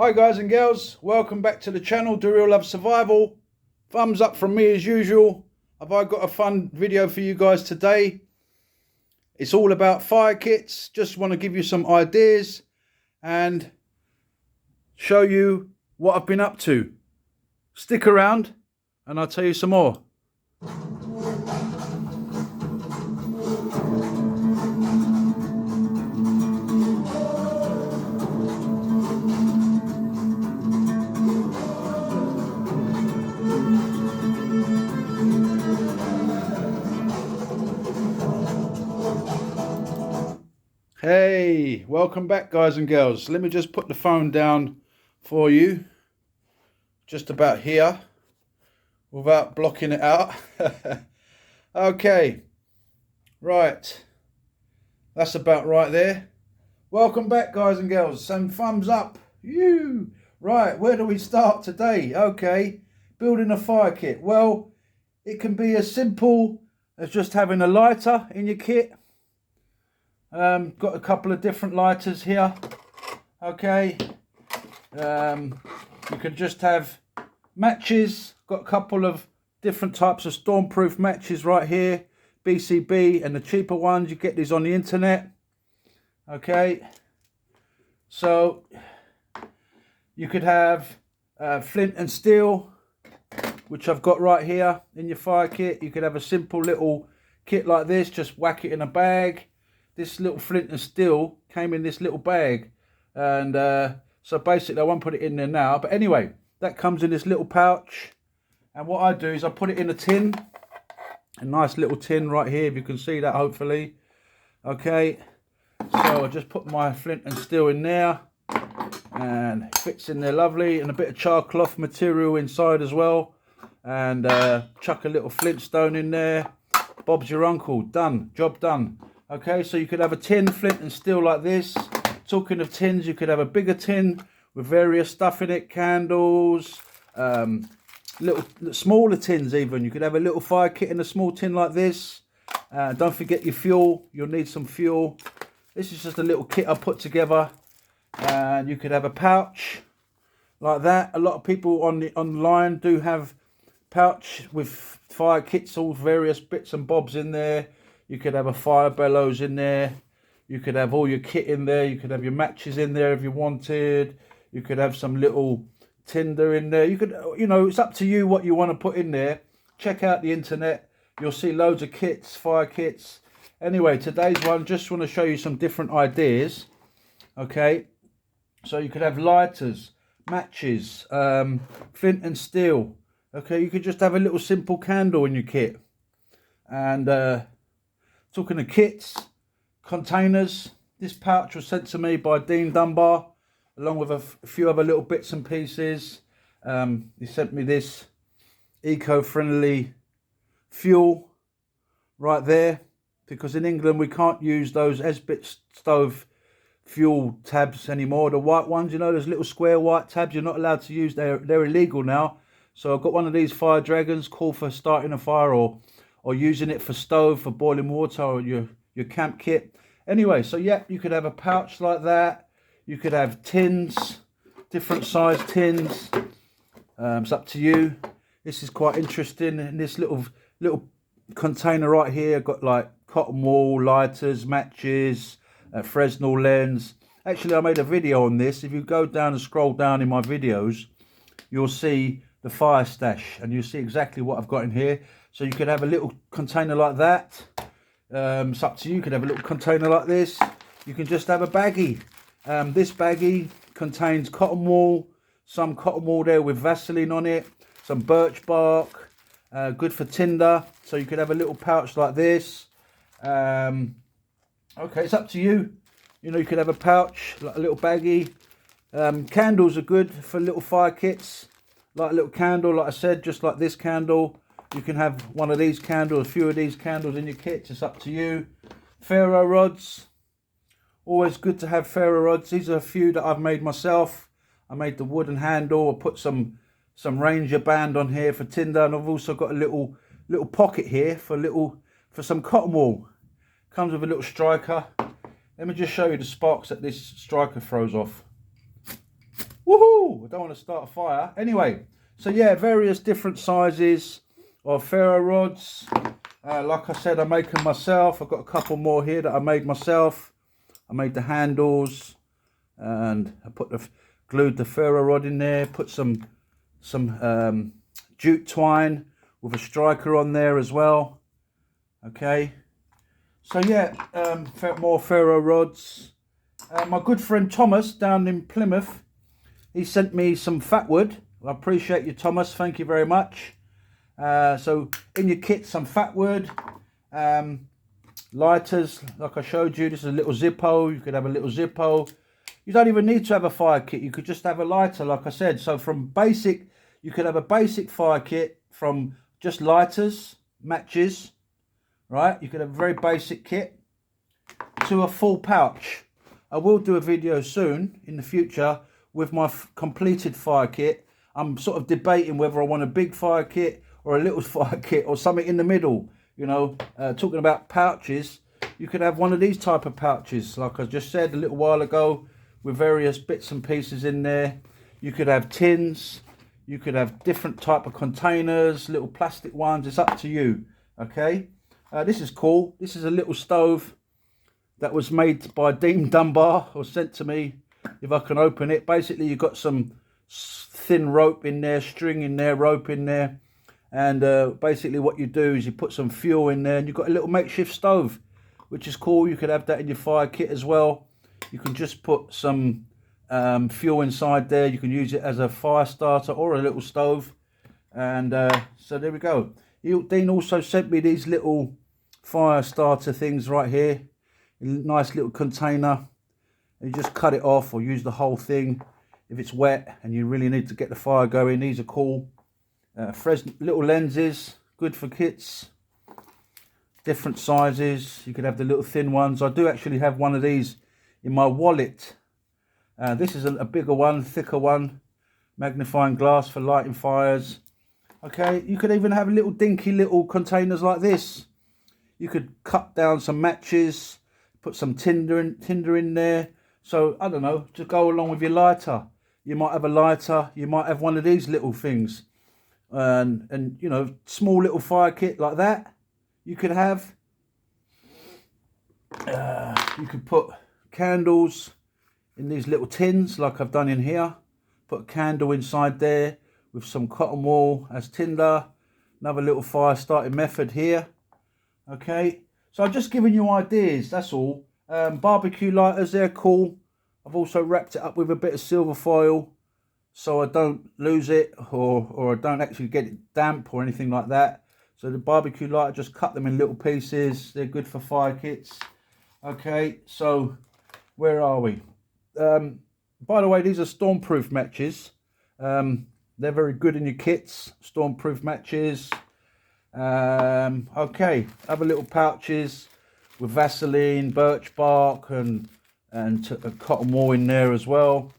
Hi guys and girls, welcome back to the channel, Do Real Love Survival. Thumbs up from me as usual. Have I got a fun video for you guys today? It's all about fire kits. Just want to give you some ideas and show you what I've been up to. Stick around and I'll tell you some more. Hey, welcome back guys and girls. Let me just put the phone down for you. Just about here without blocking it out. Okay, right. That's about right there. Welcome back guys and girls. Some thumbs up. You. Right, where do we start today? Okay, building a fire kit. Well, it can be as simple as just having a lighter in your kit. Got a couple of different lighters here. Okay, you could just have matches. Got a couple of different types of stormproof matches right here, BCB, and the cheaper ones you get these on the internet. Okay, so you could have flint and steel, which I've got right here in your fire kit. You could have a simple little kit like this, just whack it in a bag. This little flint and steel came in this little bag, and so basically I won't put it in there now, but anyway, that comes in this little pouch. And what I do is I put it in a tin, a nice little tin right here, if you can see that hopefully. Okay, so I just put my flint and steel in there, and it fits in there lovely, and a bit of char cloth material inside as well, and chuck a little flintstone in there. Bob's your uncle. Done, job done. Okay, so you could have a tin, flint and steel like this. Talking of tins, you could have a bigger tin with various stuff in it, candles, little smaller tins even. You could have a little fire kit in a small tin like this. Don't forget your fuel. You'll need some fuel. This is just a little kit I put together. And you could have a pouch like that. A lot of people online do have pouch with fire kits, all various bits and bobs in there. You could have a fire bellows in there. You could have all your kit in there. You could have your matches in there if you wanted. You could have some little tinder in there. You could, it's up to you what you want to put in there. Check out the internet. You'll see loads of kits, fire kits. Anyway, today's one, just want to show you some different ideas. Okay, so you could have lighters, matches, flint and steel. Okay, you could just have a little simple candle in your kit. And talking of kits, containers, this pouch was sent to me by Dean Dunbar, along with a few other little bits and pieces. He sent me this eco-friendly fuel right there, because in England we can't use those Esbit stove fuel tabs anymore. The white ones, those little square white tabs, you're not allowed to use. They're illegal now. So I've got one of these Fire Dragons, cool for starting a fire or using it for stove, for boiling water, or your camp kit. Anyway, so yeah, you could have a pouch like that. You could have tins, different size tins. It's up to you. This is quite interesting. In this little container right here, I've got like cotton wool, lighters, matches, Fresnel lens. Actually, I made a video on this. If you go down and scroll down in my videos, you'll see the fire stash, and you'll see exactly what I've got in here. So you could have a little container like that. It's up to you. You could have a little container like this. You can just have a baggie. This baggie contains cotton wool, some cotton wool there with Vaseline on it, some birch bark, good for tinder. So you could have a little pouch like this. Okay, it's up to you. You could have a pouch, like a little baggie. Candles are good for little fire kits. Like a little candle, like I said, just like this candle. You can have one of these candles, a few of these candles in your kit. It's up to you. Ferro rods. Always good to have ferro rods. These are a few that I've made myself. I made the wooden handle. I put some Ranger band on here for tinder, and I've also got a little pocket here for some cotton wool. Comes with a little striker. Let me just show you the sparks that this striker throws off. Woohoo! I don't want to start a fire. Anyway, so yeah, various different sizes of ferro rods. Like I said, I make them myself. I've got a couple more here that I made myself. I made the handles, and I glued the ferro rod in there. Put some jute twine with a striker on there as well. Okay, so yeah, more ferro rods. My good friend Thomas down in Plymouth, he sent me some fat wood. I appreciate you, Thomas. Thank you very much. So in your kit, some fat wood, lighters, like I showed you. This is a little Zippo. You could have a little Zippo. You don't even need to have a fire kit. You could just have a lighter, like I said. So from basic, you could have a basic fire kit from just lighters, matches, right? You could have a very basic kit to a full pouch. I will do a video soon in the future with my completed fire kit. I'm sort of debating whether I want a big fire kit or a little fire kit or something in the middle. You know, talking about pouches, you could have one of these type of pouches, like I just said a little while ago, with various bits and pieces in there. You could have tins, you could have different type of containers, little plastic ones. It's up to you. Okay, this is cool. This is a little stove that was made by Dean Dunbar, or sent to me. If I can open it, basically you've got some thin rope in there, string in there, rope in there, and basically what you do is you put some fuel in there, and you've got a little makeshift stove, which is cool. You could have that in your fire kit as well. You can just put some fuel inside there. You can use it as a fire starter or a little stove, and so there we go. Dean also sent me these little fire starter things right here, a nice little container. You just cut it off or use the whole thing if it's wet and you really need to get the fire going. These are cool. Fresnel little lenses, good for kits. Different sizes. You could have the little thin ones. I do actually have one of these in my wallet. This is a bigger one, thicker one. Magnifying glass for lighting fires. Okay, you could even have little dinky little containers like this. You could cut down some matches, put some tinder in there. So, I don't know, to go along with your lighter. You might have a lighter, you might have one of these little things. And you know, small little fire kit like that. You could have, you could put candles in these little tins like I've done in here. Put a candle inside there with some cotton wool as tinder. Another little fire starting method here. Okay, so I've just given you ideas, that's all. Barbecue lighters, they're cool. I've also wrapped it up with a bit of silver foil so I don't lose it, or I don't actually get it damp or anything like that. So the barbecue lighter, just cut them in little pieces. They're good for fire kits. Okay, so where are we? By the way, these are stormproof matches. They're very good in your kits, stormproof matches. Okay, other little pouches with Vaseline, birch bark, and a cotton wool in there as well.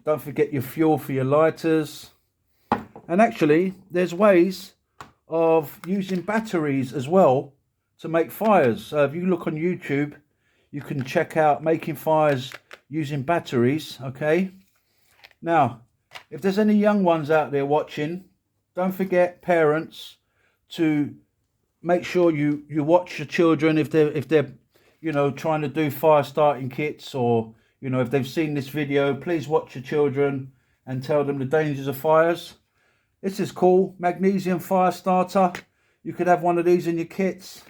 Don't forget your fuel for your lighters. And actually, there's ways of using batteries as well to make fires. So if you look on YouTube, you can check out making fires using batteries. Okay. Now, if there's any young ones out there watching, don't forget, parents, to make sure you watch your children if they're you know, trying to do fire starting kits, or you know, if they've seen this video, please watch your children and tell them the dangers of fires. This is cool, magnesium fire starter. You could have one of these in your kits.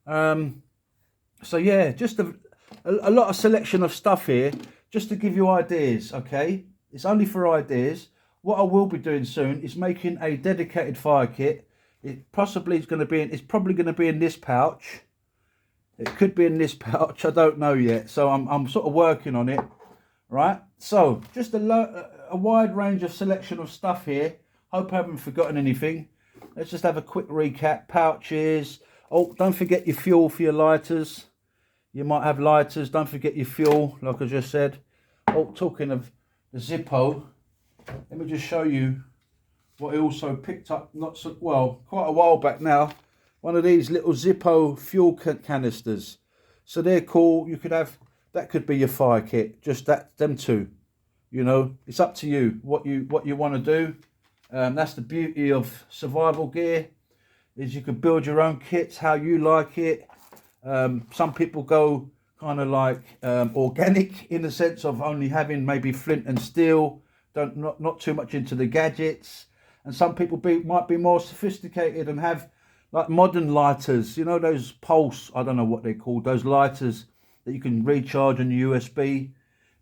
So yeah, just a lot of selection of stuff here, just to give you ideas. Okay, it's only for ideas. What I will be doing soon is making a dedicated fire kit. It possibly is going to be it's probably going to be in this pouch. It could be in this pouch, I don't know yet. So I'm sort of working on it, right? So just a wide range of selection of stuff here. Hope I haven't forgotten anything. Let's just have a quick recap. Pouches. Oh, don't forget your fuel for your lighters. You might have lighters. Don't forget your fuel, like I just said. Oh, talking of the Zippo, let me just show you what I also picked up, quite a while back now. One of these little Zippo fuel canisters. So they're cool. You could have, that could be your fire kit. Just them two. You know, it's up to you what you want to do. That's the beauty of survival gear, is you can build your own kits how you like it. Some people go kind of like organic, in the sense of only having maybe flint and steel, not too much into the gadgets. And some people might be more sophisticated and have like modern lighters, you know, those pulse, I don't know what they're called, those lighters that you can recharge on USB.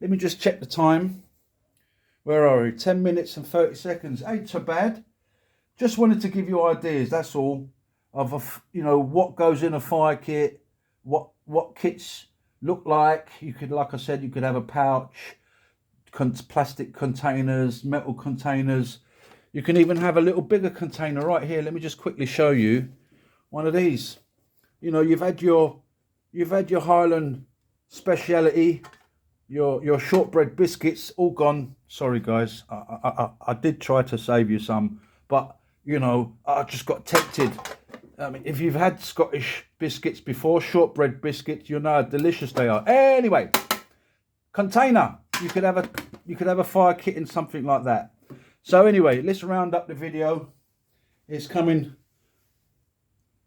Let me just check the time. Where are we? 10 minutes and 30 seconds. Ain't so bad. Just wanted to give you ideas, that's all, of you know, what goes in a fire kit, what kits look like. You could, like I said, you could have a pouch, plastic containers, metal containers. You can even have a little bigger container right here. Let me just quickly show you one of these. You know, you've had your Highland speciality, your shortbread biscuits, all gone. Sorry guys, I did try to save you some, but you know, I just got tempted. I mean, if you've had Scottish biscuits before, shortbread biscuits, you know how delicious they are. Anyway, container. You could have a fire kit in something like that. So anyway, let's round up the video. It's coming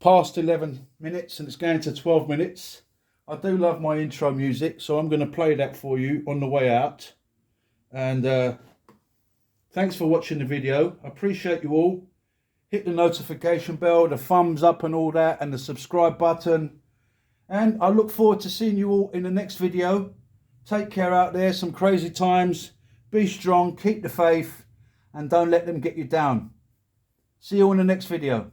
past 11 minutes and it's going to 12 minutes. I do love my intro music, so I'm going to play that for you on the way out. And thanks for watching the video. I appreciate you all. Hit the notification bell, the thumbs up and all that, and the subscribe button. And I look forward to seeing you all in the next video. Take care out there, some crazy times. Be strong, keep the faith, and don't let them get you down. See you in the next video.